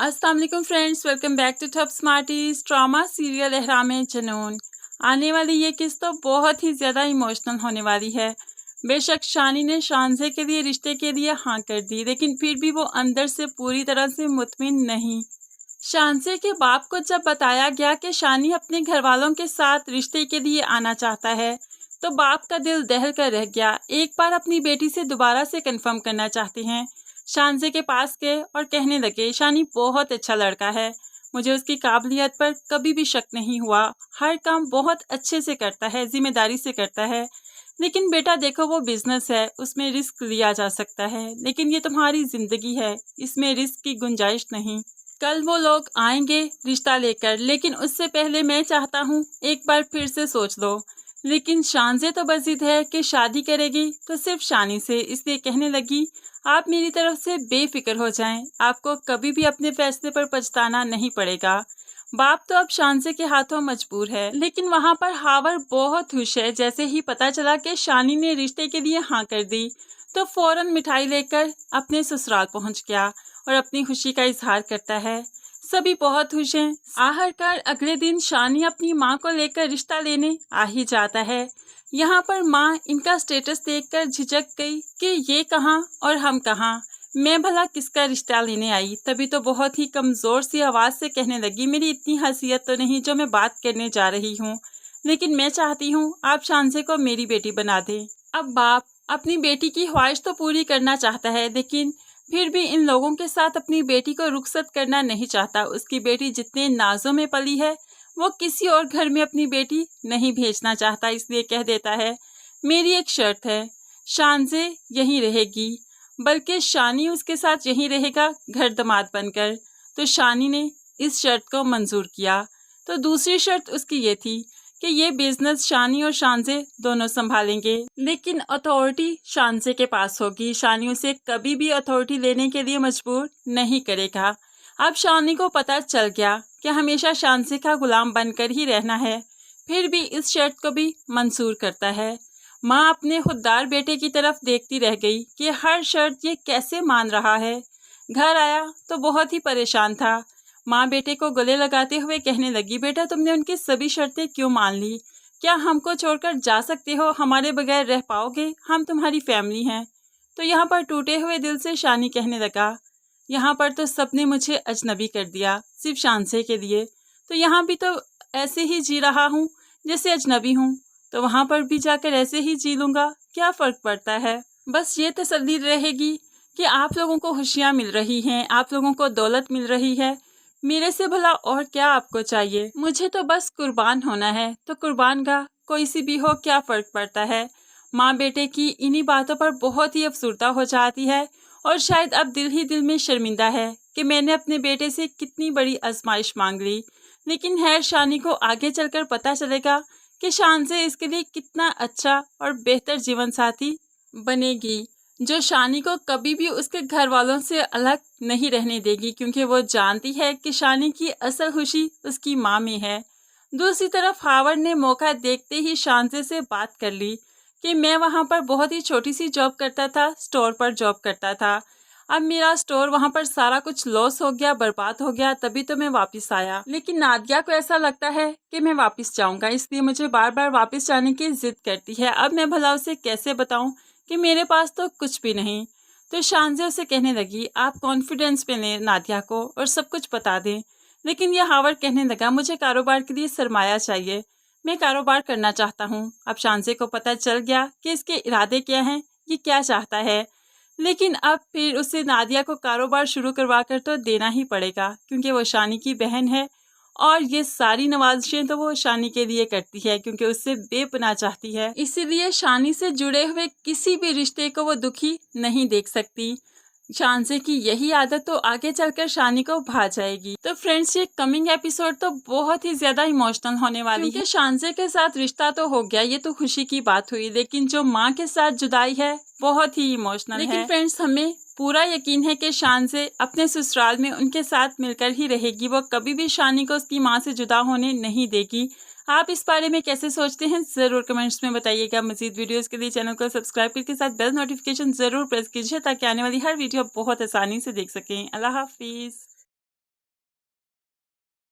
अस्सलाम वालेकुम friends, welcome back to Top Smarties. Drama serial Ehraam Junoon आने वाली ये किस्त तो बहुत ही ज़्यादा इमोशनल होने वाली है। बेशक शानी ने शानजे के लिए रिश्ते के लिए हाँ कर दी, लेकिन फिर भी वो अंदर से पूरी तरह से मुतमिन नहीं। शानजे के बाप को जब बताया गया कि शानी अपने घर वालों के साथ रिश्ते के लिए आना चाहता है, तो बाप का दिल दहल कर रह गया। एक बार अपनी बेटी से दोबारा से कंफर्म करना चाहते हैं। शानजे के पास गए और कहने लगे, शानी बहुत अच्छा लड़का है, मुझे उसकी काबिलियत पर कभी भी शक नहीं हुआ, हर काम बहुत अच्छे से करता है, जिम्मेदारी से करता है। लेकिन बेटा देखो, वो बिजनेस है, उसमें रिस्क लिया जा सकता है, लेकिन ये तुम्हारी जिंदगी है, इसमें रिस्क की गुंजाइश नहीं। कल वो लोग आएंगे रिश्ता लेकर, लेकिन उससे पहले मैं चाहता हूँ एक बार फिर से सोच लो। लेकिन शानजे तो बस जिद है कि शादी करेगी तो सिर्फ शानी से, इसलिए कहने लगी, आप मेरी तरफ से बेफिक्र हो जाएं, आपको कभी भी अपने फैसले पर पछताना नहीं पड़ेगा। बाप तो अब शानजे के हाथों मजबूर है, लेकिन वहाँ पर हावर बहुत खुश है। जैसे ही पता चला कि शानी ने रिश्ते के लिए हाँ कर दी, तो फौरन मिठाई लेकर अपने ससुराल पहुँच गया और अपनी खुशी का इजहार करता है। सभी बहुत खुश हैं। आखिरकार अगले दिन शानी अपनी माँ को लेकर रिश्ता लेने आ ही जाता है। यहाँ पर माँ इनका स्टेटस देखकर झिझक गई कि ये कहाँ और हम कहाँ, मैं भला किसका रिश्ता लेने आई। तभी तो बहुत ही कमज़ोर सी आवाज़ से कहने लगी, मेरी इतनी हैसियत तो नहीं जो मैं बात करने जा रही हूँ, लेकिन मैं चाहती हूँ आप शानजे को मेरी बेटी बना दें। अब बाप अपनी बेटी की ख्वाहिश तो पूरी करना चाहता है, लेकिन फिर भी इन लोगों के साथ अपनी बेटी को रुखसत करना नहीं चाहता। उसकी बेटी जितने नाजों में पली है, वो किसी और घर में अपनी बेटी नहीं भेजना चाहता, इसलिए कह देता है, मेरी एक शर्त है, शानजे यहीं रहेगी, बल्कि शानी उसके साथ यहीं रहेगा घर दामाद बनकर। तो शानी ने इस शर्त को मंजूर किया। तो दूसरी शर्त उसकी ये थी कि ये बिजनेस शानी और शानजे दोनों संभालेंगे, लेकिन अथॉरिटी शानजे के पास होगी। शानी उसे कभी भी अथॉरिटी लेने के लिए मजबूर नहीं करेगा। अब शानी को पता चल गया कि हमेशा शानजे का गुलाम बनकर ही रहना है, फिर भी इस शर्त को भी मंजूर करता है। माँ अपने खुददार बेटे की तरफ देखती रह गई कि हर शर्त ये कैसे मान रहा है। घर आया तो बहुत ही परेशान था। माँ बेटे को गले लगाते हुए कहने लगी, बेटा तुमने उनकी सभी शर्तें क्यों मान ली? क्या हमको छोड़कर जा सकते हो? हमारे बगैर रह पाओगे? हम तुम्हारी फैमिली हैं। तो यहाँ पर टूटे हुए दिल से शानी कहने लगा, यहाँ पर तो सबने मुझे अजनबी कर दिया सिर्फ शानजे के लिए, तो यहाँ भी तो ऐसे ही जी रहा हूँ जैसे अजनबी हूँ, तो वहाँ पर भी जाकर ऐसे ही जी लूँगा, क्या फ़र्क पड़ता है? बस ये तसल्ली रहेगी कि आप लोगों को खुशियाँ मिल रही हैं, आप लोगों को दौलत मिल रही है, मेरे से भला और क्या आपको चाहिए? मुझे तो बस कुर्बान होना है, तो कुर्बान गाह कोई सी भी हो, क्या फ़र्क पड़ता है? माँ बेटे की इन्हीं बातों पर बहुत ही अफसुर्दा हो जाती है और शायद अब दिल ही दिल में शर्मिंदा है कि मैंने अपने बेटे से कितनी बड़ी आजमाइश मांग ली। लेकिन खैर, शानी को आगे चलकर पता चलेगा कि शानजे इसके लिए कितना अच्छा और बेहतर जीवन साथी बनेगी, जो शानी को कभी भी उसके घर वालों से अलग नहीं रहने देगी, क्योंकि वो जानती है कि शानी की असल खुशी उसकी माँ में है। दूसरी तरफ हावर ने मौका देखते ही शानजे से बात कर ली कि मैं वहाँ पर बहुत ही छोटी सी जॉब करता था, स्टोर पर जॉब करता था, अब मेरा स्टोर वहाँ पर सारा कुछ लॉस हो गया, बर्बाद हो गया, तभी तो मैं वापस आया। लेकिन नादिया को ऐसा लगता है कि मैं वापस जाऊँगा, इसलिए मुझे बार बार वापस जाने की जिद करती है। अब मैं भला उसे कैसे बताऊँ कि मेरे पास तो कुछ भी नहीं। तो शानजे उसे कहने लगी, आप कॉन्फिडेंस पे लें नादिया को और सब कुछ बता दें। लेकिन यह हावर कहने लगा, मुझे कारोबार के लिए सरमाया चाहिए, मैं कारोबार करना चाहता हूँ। अब शानजे को पता चल गया कि इसके इरादे क्या हैं, ये क्या चाहता है, लेकिन अब फिर उसे नादिया को कारोबार शुरू करवा कर तो देना ही पड़ेगा, क्योंकि वो शानी की बहन है और ये सारी नवाजिशें तो वो शानी के लिए करती है, क्योंकि उससे बेपनाह चाहती है। इसीलिए शानी से जुड़े हुए किसी भी रिश्ते को वो दुखी नहीं देख सकती। शानजे की यही आदत तो आगे चलकर शानी को भा जाएगी। तो फ्रेंड्स, ये कमिंग एपिसोड तो बहुत ही ज्यादा इमोशनल होने वाली है। शानजे के साथ रिश्ता तो हो गया, ये तो खुशी की बात हुई, लेकिन जो माँ के साथ जुदाई है बहुत ही इमोशनल है। लेकिन फ्रेंड्स, हमें पूरा यकीन है कि शानजे अपने ससुराल में उनके साथ मिलकर ही रहेगी, वो कभी भी शानी को उसकी माँ से जुदा होने नहीं देगी। आप इस बारे में कैसे सोचते हैं ज़रूर कमेंट्स में बताइएगा। मज़ीद वीडियोस के लिए चैनल को सब्सक्राइब करके साथ बेल नोटिफिकेशन ज़रूर प्रेस कीजिए, ताकि आने वाली हर वीडियो बहुत आसानी से देख सकें। अल्लाह हाफिज़।